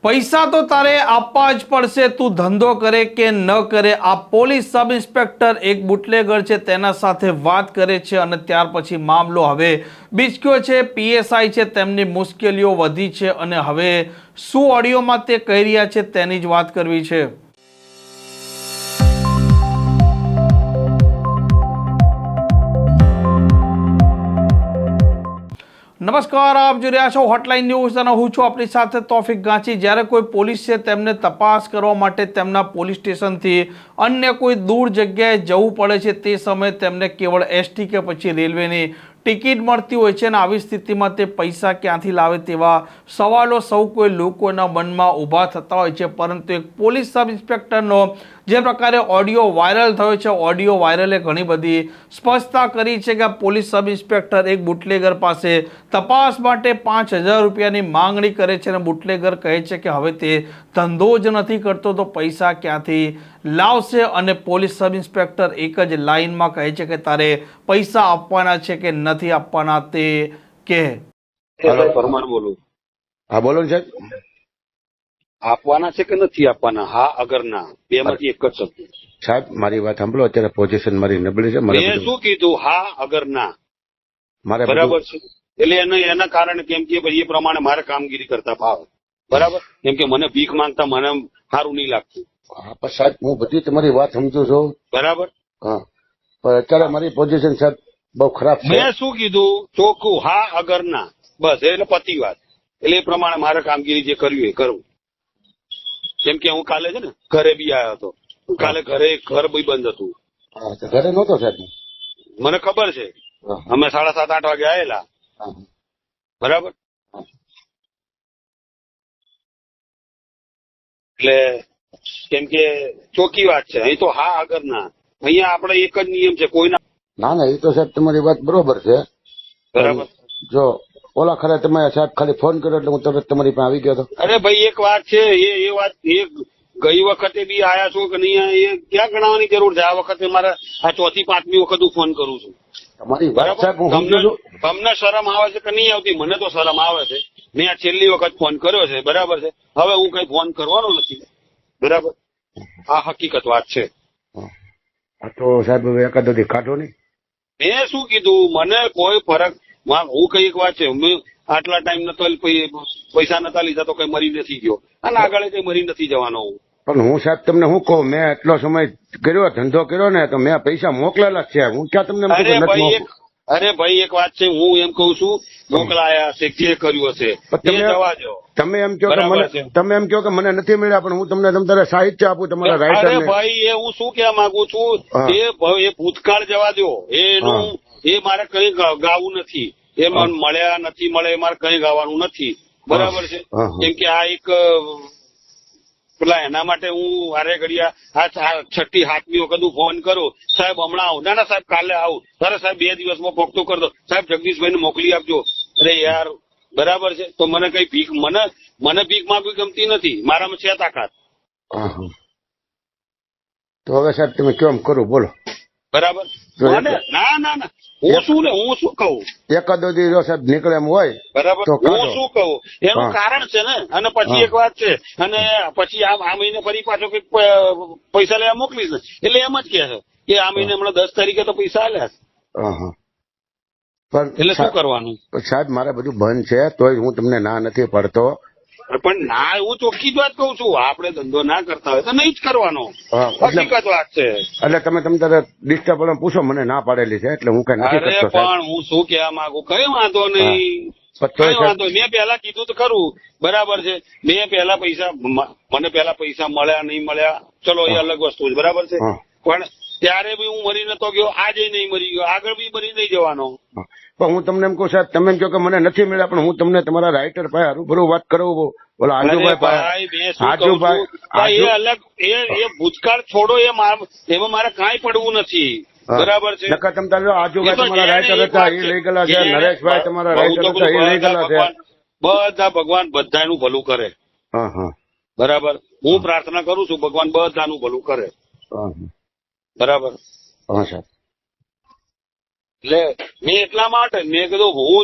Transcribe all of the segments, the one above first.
પૈસા તો તારે આપવા જ પડશે, તું ધંધો કરે કે ન કરે। આ પોલીસ સબ ઇન્સ્પેક્ટર એક બુટલેગર છે તેના સાથે વાત કરે છે અને ત્યાર પછી મામલો હવે બીચક્યો છે। પીએસઆઈ છે તેમની મુશ્કેલીઓ વધી છે અને હવે શું ઓડિયોમાં તે કહી રહ્યા છે તેની જ વાત કરવી છે। નમસ્કાર, આપ જોઈ રહ્યા છો હોટલાઇન ન્યૂઝ અને હું છું આપણી સાથે તોફિક ગાંચી। જ્યારે કોઈ પોલીસ છે તેમને તપાસ કરવા માટે તેમના પોલીસ સ્ટેશનથી અન્ય કોઈ દૂર જગ્યાએ જવું પડે છે, તે સમયે તેમને કેવળ એસટી કે પછી રેલવેની ટિકિટ મળતી હોય છે અને આવી સ્થિતિમાં તે પૈસા ક્યાંથી લાવે તેવા સવાલો સૌ કોઈ લોકોના મનમાં ઊભા થતા હોય છે। પરંતુ એક પોલીસ સબ ઇન્સ્પેક્ટરનો જે પ્રકારે ઓડિયો વાયરલ થયો છે, ઓડિયો વાયરલે ઘણી બધી સ્પષ્ટતા કરી છે કે પોલીસ સબ ઇન્સ્પેક્ટર એક બુટલેગર પાસે તપાસ માટે 5,000 રૂપિયાની માંગણી કરે છે અને બુટલેગર કહે છે કે હવે તે ધંધો જ નથી કરતો તો પૈસા ક્યાંથી લાવશે। અને પોલીસ સબ ઇન્સ્પેક્ટર એક જ લાઇનમાં કહે છે કે તારે પૈસા આપવાના છે કે નથી આપવાના તે કહે। હેલો, પરમાર બોલું। હા બોલો ને સાહેબ। આપવાના છે કે નથી આપવાના? હા અગર ના, બે માંથી એક જ શબ્દ। સાહેબ મારી વાત સાંભળો, અત્યારે પોઝિશન મારી નબળી છે। મેં શું કીધું? હા અગર ના, મારે બરાબર છે। એટલે એના કારણે કેમ કે ભાઈ એ પ્રમાણે મારે કામગીરી કરતા ભાવે, બરાબર। કેમ કે મને ભીખ માંગતા મને સારું નહીં લાગતું। હા પણ સાહેબ હું બધી તમારી વાત સમજુ છું, બરાબર। હા પણ અત્યારે મારી પોઝિશન સાહેબ બહુ ખરાબ છે। મેં શું કીધું? ચોખ્ખું હા અગર ના, બસ એટલે પતી વાત। એટલે એ પ્રમાણે મારે કામગીરી જે કરવી એ કરવું। કેમ કે હું કાલે છે ને ઘરે બી આવ્યો હતો, કાલે ઘર બી બંધ હતું। હા તો ઘરે નહોતો સાહેબ હું। મને ખબર છે, હા, અમે 7:30-8 વાગે આવેલા, હા, બરાબર। હા। એટલે કેમ કે ચોખ્ખી વાત છે, અહીં તો હા અગર ના, અહીંયા આપણે એક જ નિયમ છે, કોઈના ના ના એ તો સાહેબ તમારી વાત બરોબર છે, બરાબર। જો ઓલા ખરે તમે સાહેબ ખાલી ફોન કર્યો એટલે હું તરત તમારી પાસે આવી ગયો હતો। અરે ભાઈ એક વાત છે, એ વાત એ ગઈ વખતે બી આયા છો કે નહીં, એ ક્યાં ગણાવવાની જરૂર છે? આ વખતે મારે આ 4મી-5મી વખત હું ફોન કરું છું, તમારી વાત બરાબર। સાહેબ હું સમજુ છું। તમને શરમ આવે છે કે નહીં આવતી? મને તો શરમ આવે છે। મેં આ છેલ્લી વખત ફોન કર્યો છે, બરાબર છે। હવે હું કઈ ફોન કરવાનો નથી, બરાબર। આ હકીકત વાત છે। આ તો સાહેબ હવે એકાદો દી કાઢો નહીં। મેં શું કીધું? મને કોઈ ફરક, હું કઈ એક વાત છે, મેં આટલા ટાઈમ નતો પૈસા નતા લીધા તો કઈ મરી નથી ગયો અને આગળ કઈ મરી નથી જવાનો હું। પણ હું સાહેબ તમને શું કહું, મેં એટલો સમય કર્યો ધંધો કર્યો ને તો મેં પૈસા મોકલેલા જ છે। હું ક્યાં તમને એમ કહું કે નથી મોકલું? અરે ભાઈ એક વાત છે, હું એમ કઉ છું મોકલાયા હશે, જે કર્યું હશે એ જવા દો। તમે એમ કહો કે બરાબર છે। તમે એમ કહો કે મને નથી મળ્યા, પણ હું તમને તમારે સાહિત્ય આપું તમારા રાઇટર અરે ને। ભાઈ એ હું શું કહેવા માંગુ છું, હા। એ ભૂતકાળ જવા દો, એનું એ મારે કઈ ગાવું નથી। એ મને મળ્યા નથી મળે એ મારે કઈ ગાવાનું નથી, બરાબર છે। કેમ કે આ એક પેલા એના માટે હું વારે ઘડિયા આ 6મી-7મી વખત હું ફોન કરું, સાહેબ હમણાં આવું, ના સાહેબ કાલે આવું, અરે સાહેબ 2 દિવસમાં પોખતો કરી દો, સાહેબ જગદીશભાઈને મોકલી આપજો। અરે યાર બરાબર છે, તો મને કઈ ભીખ મને ભીખ માંગવી ગમતી નથી, મારામાં છે તાકાત, તો હવે સાહેબ તમે કેમ કરું બોલો, બરાબર। ના હું શું કહું? એકાદો દી જો સાહેબ નીકળે એમ હોય બરાબર, તો હું શું કહું? એનું કારણ છે ને, અને પછી એક વાત છે, અને પછી આ મહિને ફરી પાછો કઈક પૈસા લેવા મોકલીશ ને, એટલે એમ જ કે છે કે આ મહિને હમણાં 10 તારીખે તો પૈસા આલ્યા છે, પણ એટલે શું કરવાનું? સાહેબ મારે બધું બંધ છે તોય હું તમને ના નથી પડતો। પણ ના, હું ચોખ્ખી જ વાત કઉ છું, આપણે ધંધો ના કરતા હોય તો નહીં જ કરવાનો, હકીકત વાત છે। એટલે તમે તારે ડિસ્ટર્બ પૂછો, મને ના પાડેલી છે એટલે હું કઈ નથી કરતો। પણ હું શું કહેવા માંગુ, કઈ વાંધો નહીં, કઈ વાંધો। મેં પહેલા કીધું તો ખરું, બરાબર છે। મેં પહેલા મને પહેલા પૈસા મળ્યા નહીં મળ્યા, ચલો એ અલગ વસ્તુ છે, બરાબર છે। પણ ત્યારે બી હું મરી નતો ગયો, આજે નહીં મરી ગયો, આગળ બી મરી નહીં જવાનો। પણ હું તમને એમ કહું સાહેબ, તમે એમ કહો કે મને નથી મળ્યા, પણ હું તમને તમારા રાઇટર પાસે રૂબરૂ વાત કરું, બોલા આજુભાઈ એ અલગ એ ભૂતકાળ છોડો, એમાં મારે કાંઈ પડવું નથી, બરાબર છે। તમે તારે આજુભાઈ તમારા રાઇટર હતા એ લઈ ગયેલા છે, નરેશભાઈ તમારા રાઇટર હતા એ લઈ ગયેલા છે, બધા ભગવાન બધાનું ભલું કરે, બરાબર। હું પ્રાર્થના કરું છું ભગવાન બધાનું ભલું કરે, બરાબર। એટલે મેં એટલા માટે મેં કીધું હું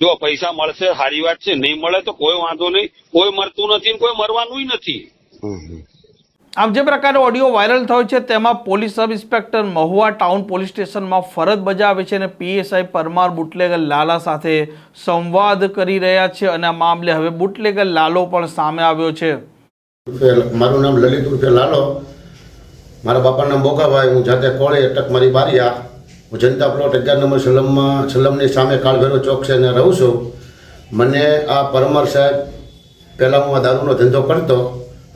જો પૈસા મળશે સારી વાત છે, નહીં મળે તો કોઈ વાંધો નહીં, કોઈ મરતું નથી ને કોઈ મરવાનું નથી. આમ જે પ્રકારે ઓડિયો વાયરલ થયો છે તેમાં police sub inspector Mahuva town police સ્ટેશનમાં ફરજ બજાવે છે અને પીએસઆઈ પરમાર બુટલેગર લાલા સાથે સંવાદ કરી રહ્યા છે અને આ મામલે હવે બુટલેગર લાલો પણ સામે આવ્યો છે. મારું નામ લલિત ઉર્ફે લાલો, મારા બાપાનું નામ બોકાભાઈ, હું જાતે કોળી અટક મારી બારિયા, હું જનતા પ્લોટ 11 નંબર સલમની સામે કાળભેરો ચોક છે અને રહું છું. મને આ પરમાર સાહેબ, પહેલાં હું આ દારૂનો ધંધો કરતો,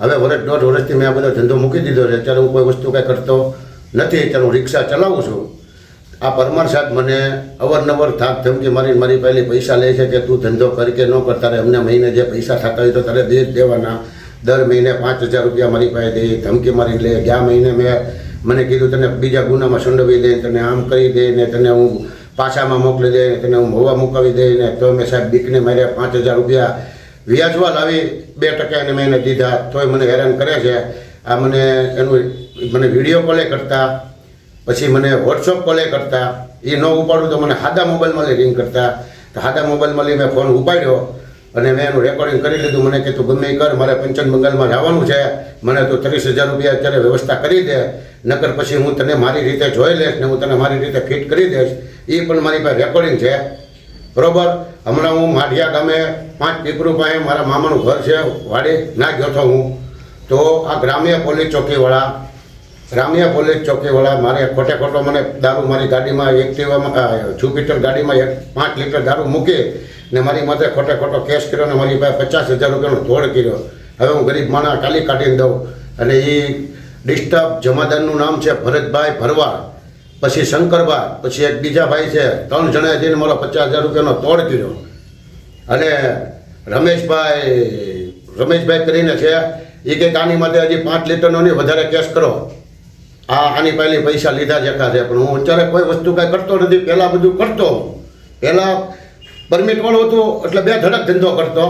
હવે વર્ષ 1.5 વર્ષથી મેં આ બધો ધંધો મૂકી દીધો છે. અત્યારે હું કોઈ વસ્તુ કાંઈ કરતો નથી, અત્યારે હું રિક્ષા ચલાવું છું. આ પરમાર સાહેબ મને અવારનવાર થાક ધમકી મારી પહેલી પૈસા લે છે કે તું ધંધો કર કે ન કર, તારે અમને મહિને જે પૈસા થતા હોય તો તારે દે જ દેવાના. દર મહિને 5,000 રૂપિયા મારી પાસે દે, ધમકી મારી લે. ગયા મહિને મને કીધું તને બીજા ગુનામાં સંડોવી દે, તને આમ કરી દે ને તને હું પાછામાં મોકલી દે, તને હું મહુવા મુકાવી દે ને. તો મેં સાહેબ બીકને મારે 5,000 રૂપિયા વ્યાજવા લાવી 2% એને મેં એને દીધા, તોય મને હેરાન કરે છે. આ મને વિડીયો કોલે કરતા, પછી મને વોટ્સઅપ કોલે કરતા, એ ન ઉપાડું તો મને સાદા મોબાઈલમાં રિંગ કરતા. તો સાદા મોબાઈલમાં મેં ફોન ઉપાડ્યો અને મેં એનું રેકોર્ડિંગ કરી લીધું. મને કે તું ગમે એ કર, મારે પંચમ બંગાળમાં જવાનું છે, મને તું 30,000 રૂપિયા અત્યારે વ્યવસ્થા કરી દે, નકર પછી હું તને મારી રીતે જોઈ લઈશ ને હું તને મારી રીતે ફિટ કરી દઈશ. એ પણ મારી પાસે રેકોર્ડિંગ છે, બરોબર. હમણાં હું માઢિયા ગામે 5 પીપરું પાસે મારા મામાનું ઘર છે, વાડી ના ગયો હતો હું. તો આ ગ્રામ્ય પોલીસ ચોકીવાળા મારે ખોટો મને દારૂ મારી ગાડીમાં એક્ટિવામાં જુપિટર ગાડીમાં 5 લીટર દારૂ મૂકી ને મારી માથે ખોટો કેસ કર્યો ને મારી પાસે 50,000 રૂપિયાનો ધોળ કર્યો. હવે હું ગરીબ માણસ કાલી કાઢીને દઉં. અને એ ડિસ્ટર્બ જમાદારનું નામ છે ભરતભાઈ ભરવાડ, પછી શંકરભાઈ, પછી એક બીજા ભાઈ છે, 3 જણાએ જઈને મારો 50,000 રૂપિયાનો તોડ કર્યો. અને રમેશભાઈ કરીને છે, એ કંઈક આની માટે હજી 5 લીટરનો નહીં વધારે કેસ કરો. આની પહેલી પૈસા લીધા જ એકા છે, પણ હું અત્યારે કોઈ વસ્તુ કાંઈ કરતો નથી. પહેલાં બધું કરતો, પહેલાં પરમિટ વાળું હતું એટલે 2 ધડક ધંધો કરતો,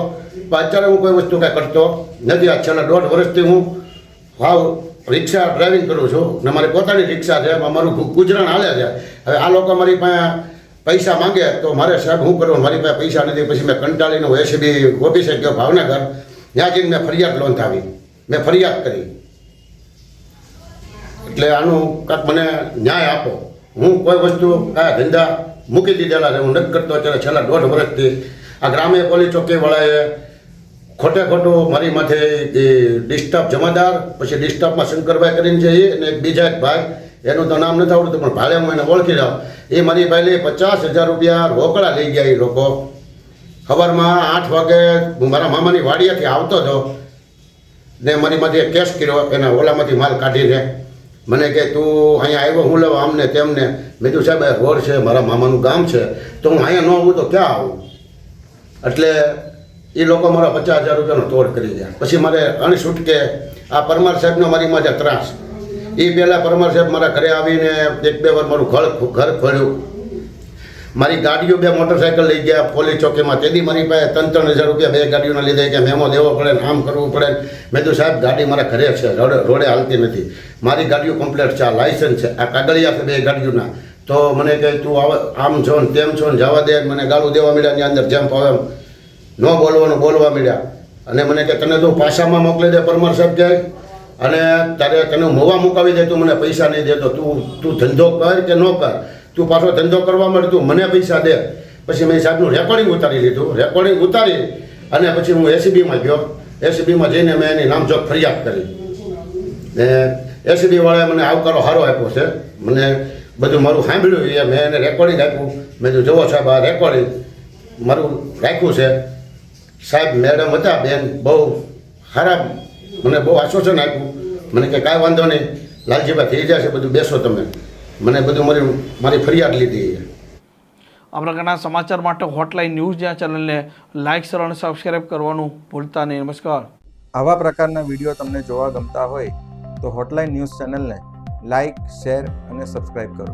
પણ અત્યારે હું કોઈ વસ્તુ કાંઈ કરતો નથી. આ છેલ્લા 1.5 વર્ષથી હું રિક્ષા ડ્રાઇવિંગ કરું છું ને મારી પોતાની રિક્ષા છે, મારું ગુજરાન હાલે છે. હવે આ લોકો મારી પાસે પૈસા માંગે તો મારે સાહેબ શું કરવું, મારી પાસે પૈસા નથી. પછી મેં કંટાળીને એસીબી ઓફિસે ગયો ભાવનગર, ત્યાં જઈને મેં ફરિયાદ નોંધાવી, મેં ફરિયાદ કરી. એટલે આનું કાંઈક મને ન્યાય આપો. હું કોઈ વસ્તુ કાંઈ ધંધા મૂકી દીધેલા છે, હું નથી કરતો અત્યારે છેલ્લા 1.5 વર્ષથી. આ ગ્રામ્ય પોલીસ ચોકીવાળાએ ખોટું મારી માથે ડિસ્ટર્બ જમાદાર, પછી ડિસ્ટર્બમાં શંકરભાઈ કરીને છે એ, અને એક બીજા એક ભાઈ, એનું તો નામ નથી આવડતું પણ ભાડે હું એને ઓળખી જાઉં. એ મારી પહેલી 50,000 રૂપિયા રોકડા લઈ ગયા. એ લોકો સવારમાં 8 વાગે હું મારા મામાની વાડિયાથી આવતો હતો ને મારી માથે કેસ કર્યો, એના ઓલામાંથી માલ કાઢીને. મને કે તું અહીંયા આવ્યો હું લેવા આમને તેમને. મેં કીધું સાહેબ રોડ છે, મારા મામાનું ગામ છે, તો હું અહીંયા ન આવું તો ક્યાં આવું. એટલે એ લોકો મારા 50,000 રૂપિયાનો તોડ કરી ગયા. પછી મારે અણછૂટકે આ પરમાર સાહેબનો મારી માથે ત્રાસ. એ પહેલાં પરમાર સાહેબ મારા ઘરે આવીને 1-2 વાર મારું ઘર ખોલ્યું. મારી ગાડીઓ 2 મોટરસાઇકલ લઈ ગયા પોલીસ ચોકીમાં. તેથી મારી પાસે 3,000 રૂપિયા 2 ગાડીઓના લીધે કે મેમો દેવો પડે ને આમ કરવું પડે. મેં તો સાહેબ ગાડી મારા ઘરે છે, રોડે હાલતી નથી. મારી ગાડીઓ કમ્પ્લીટ છે, આ લાયસન્સ છે, આ કાગળિયા છે 2 ગાડીઓના. તો મને કહે તું આમ છો ને તેમ છો ને જવા દે. મને ગાળું દેવા મળ્યા, ની અંદર જેમ ફાવે ન બોલવાનું બોલવા મળ્યા. અને મને કે તને તું પાછામાં મોકલી દે પરમાર સાહેબ જાય, અને તને મહુવા મુકાવી દે, તું મને પૈસા નહીં દે તો તું ધંધો કર કે ન કર, તું પાછો ધંધો કરવા માંડ, તું મને પૈસા દે. પછી મેં સાહેબનું રેકોર્ડિંગ ઉતારી લીધું. રેકોર્ડિંગ ઉતારી અને પછી હું એસીબીમાં ગયો. એસીબીમાં જઈને મેં એની નામજોગ ફરિયાદ કરી ને એસીબી વાળાએ મને આવકારો સારો આપ્યો છે. મને બધું મારું સાંભળ્યું એ મેં એને રેકોર્ડિંગ આપ્યું. મેં કીધું જુઓ સાહેબ આ રેકોર્ડિંગ મારું રાખ્યું છે. સાહેબ મેડમ હતા બેન, બહુ સારા, મને બહુ આશ્વાસન આપ્યું. મને કે કાંઈ વાંધો નહીં લાલજીભાઈ થઈ જશે બધું, બેસો તમે. મને બધું મારી ફરિયાદ લીધી. આ પ્રકારના સમાચાર માટે હોટલાઇન ન્યૂઝ જ્યાં ચેનલને લાઇક, શેર અને સબસ્ક્રાઇબ કરવાનું ભૂલતા નહીં. નમસ્કાર. આવા પ્રકારના વિડીયો તમને જોવા ગમતા હોય તો હોટલાઇન ન્યૂઝ ચેનલને લાઇક, શેર અને સબસ્ક્રાઇબ કરો.